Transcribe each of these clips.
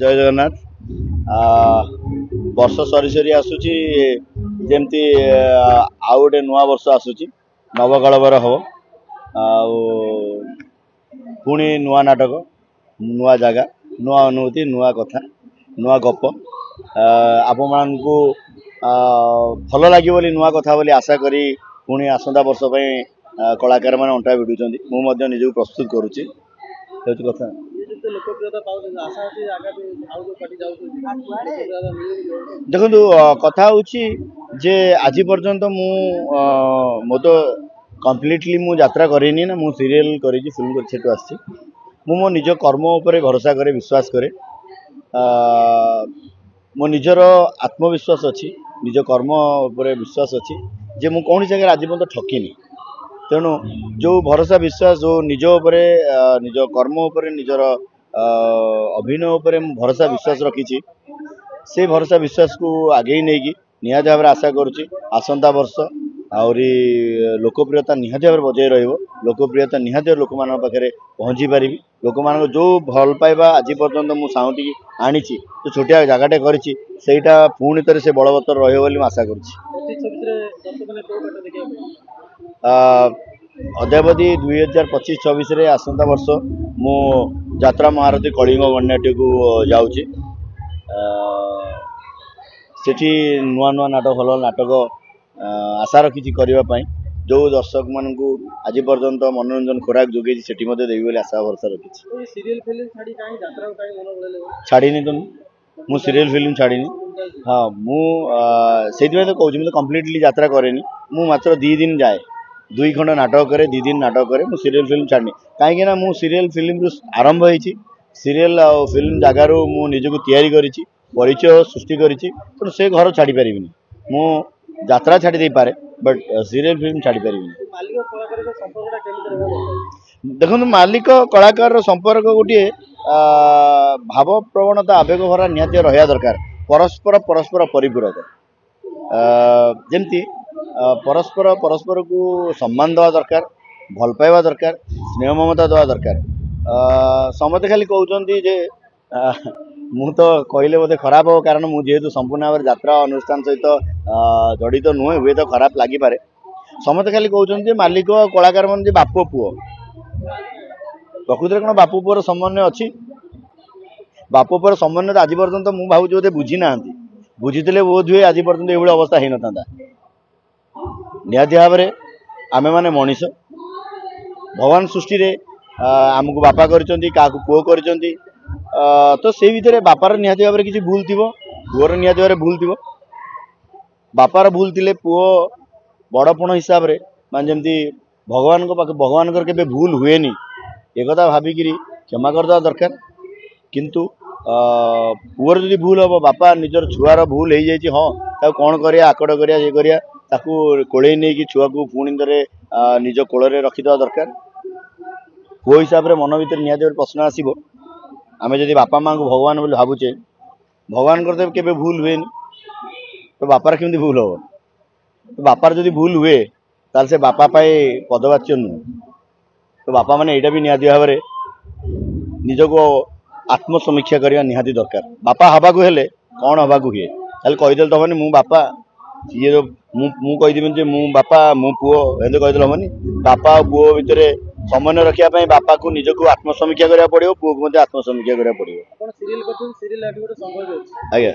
जय जगन्नाथ। वर्ष सरी सरी आसूची जमती आउ गोटे नुआ वर्ष आसूची नवकलवर हम पुणी नुआ नाटक नुआ जगह नुआ अनुभूति नुआ कथा नुआ गप आपण मानू भल लगे नुआ कथा बोली आशा करी पुणी आसंता वर्ष कलाकार मैंने अंटा भिड़ुंट मुझे निजी प्रस्तुत करुच्ची कथा देखो कथा जे आज पर्यंत मो तो कम्प्लीटली मु यात्रा करेनी ना मु सीरियल करी फिल्म कर आसी मो निज कर्म उपर भरोसा करे विश्वास करे मो निजर आत्मविश्वास अच्छी निज कर्म उपर विश्वास अच्छी जे मु कौन जगह आज पर्यंत ठकिनी तेणु जो भरोसा विश्वास जो निज उपरे निज कर्म उपर निजर अभिनय उपर भरोसा विश्वास रखी से भरोसा विश्वास को आगे नहीं कि निहाती भाव आशा करुच्ची आसंता वर्ष आहरी लोकप्रियता निहाती भाव बजाय रोकप्रियता निहाती लोक मान पाखे पहुँची पारि लोक मान जो भल पाइबा आज पर्यंत मुझे साउंटी आनी जो छोटिया जगटे करा पुणी थे से बलवत्तर रही आशा करुच्ची अद्यावधि 2025-26 आसंता वर्ष मु यात्रा महारथी कलिंग गणनाट्य को जाऊँगी सेठी नुआ नुआ नाटक भल नाटक आशा रखी करने जो दर्शक मान आज पर्यंत मनोरंजन खोराक जोगे देवी आशा भरसा रखी छाड़नी तो मु सीरियल फिल्म छाड़नी हाँ मुझे तो कहूँ कम्प्लीटली यात्रा कैनि मु मात्र 2 दिन जाए 2 खंड नाटक करे 2 दिन नाटक करे मु सीरियल फिल्म छाड़नी कहीं मु सीरियल फिल्म आरंभ होती सीरियल फिल्म जगार मु निजक तैयारी परिचय सृष्टि कर से घर छाड़ी पारि मु यात्रा छाड़ी दे पारे बट सीरियल फिल्म छाड़ी पारि देखो मालिक कलाकार संपर्क गोटे भाव प्रवणता आवेग भरा निहाती रहा दरकार परस्पर परस्पर परिपूरक जमती परस्पर परस्पर को सम्मान देवा दरकार भल पाइबा दरकार स्नेह ममता देवा दरकार समते खाली कहते जे मु तो कहले बोधे खराब हो कारण मुझे संपूर्ण भाव यात्रा अनुष्ठान सहित जड़ित नुहे हुए तो खराब लगिपे समते खाली कहते मालिक कलाकार मान बाप पुओ प्रकृति कौन बाप पुओर समन्वय अच्छी बाप पुओर समन्वय आज पर्यंत मुझे भावुँ बोधे बुझी ना बुझी बोध हुए आज पर्यंत ये अवस्था हो ना निहाती भाव में आमे माने मनीष भगवान सृष्टि आमको बापा कर पुओ कर तो से भितर बापार निहाती भाव में किसी भूल थी पुओर निहाती भाव में भूल थी बापार भूल थे पुओ बड़पण हिसाब से मान जमी भगवान भगवान के भूल हुए एक भाविक क्षमा करदे दरकार किंतु पुअर जदि भूल हम बापा निजर छुआर भूल हो जाए हाँ कौन करिया आकड़ करिया ये करिया ताकू कोड़े नहीं कि छुआ को पुणी थे निज कोल रखिदा दरकार पुओ हिसाब से मन भर निहाती प्रश्न आसो आम जदि बापा माँ को भगवान बोली भावुचे भगवान करते केबे भूल हुए तो बापार केमती भूल हम तो बापार जदि भूल हुए ताल से बापा पाए पदवाच्य नुह तो बापा मैंने यहाँ भी निहाती भाव में निजक आत्मसमीक्षा करने निहाती दरकार बापा हवा को हेले कौन हवा को हुए खाली कहीदे तो हमनी मु बापा ये मु कहीदेवी मु बापा मु पुओ एम कहीदे हमनी बापा और पुओ भितर समन्वय रखापी बापा को निजक आत्मसमीक्षा करा पड़ो पुओ को आत्मसमीक्षा करा पड़ो आज्ञा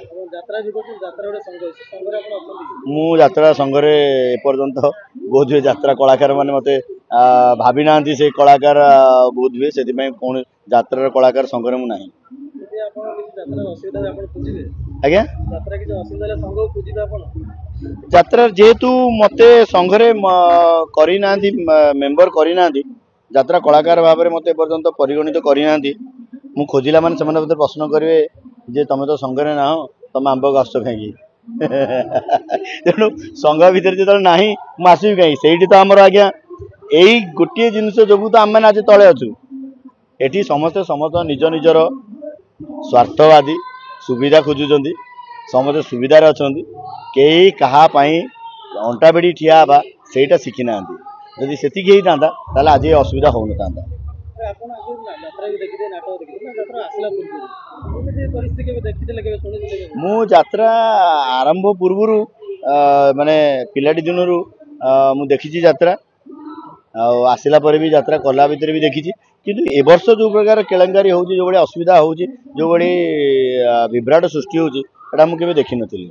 मु यात्रा संघरे एपर्यंत बोध हुए यात्रा कलाकार मैंने मत भावी ना से कलाकार बोध हुए से कौन यात्रा कलाकार संघरे मुझे आज्ञा यात्रा जेहेतु मत संघरे करना मेम्बर करना यात्रा कलाकार भाव में मत एपर्यंत परिगणित करना मु खोजिला मान से प्रश्न करेंगे जे तुम तो संघरे ना तुम आंब आस कहीं तेणु संघ भितर जो ना मुझे कहीं से तो आमर आज्ञा यही गोटे जिनस जो तो आम मैंने आज तले अच्छु ये समस्ते समस्त निज निजर स्वार्थवादी सुविधा खोजुंट समस्ते सुविधार अच्छा कई कहापाई अंटा बेड़ी ठिया सेटा शिखी ना जदि से होता आज असुविधा हो ना ମୁଁ ଯାତ୍ରା ଆରମ୍ଭ ପୂର୍ବରୁ ମାନେ ପିଲାଟି ଦିନରୁ ମୁଁ ଦେଖିଛି ଯାତ୍ରା ଆଉ ଆସିଲା ପରେ ବି ଯାତ୍ରା କଲା ଭିତରେ ବି ଦେଖିଛି କିନ୍ତୁ ଏ ବର୍ଷ ଯୋଉ ପ୍ରକାର କେଳଙ୍କାରୀ ହଉଛି ଯୋଉ ଭଳି ଅସୁବିଧା ହଉଛି ଯୋଉ ଭଳି ବିଭ୍ରାଟ ସୃଷ୍ଟି ହଉଛି ଏଟା ମୁଁ କେବେ ଦେଖିନଥିଲି।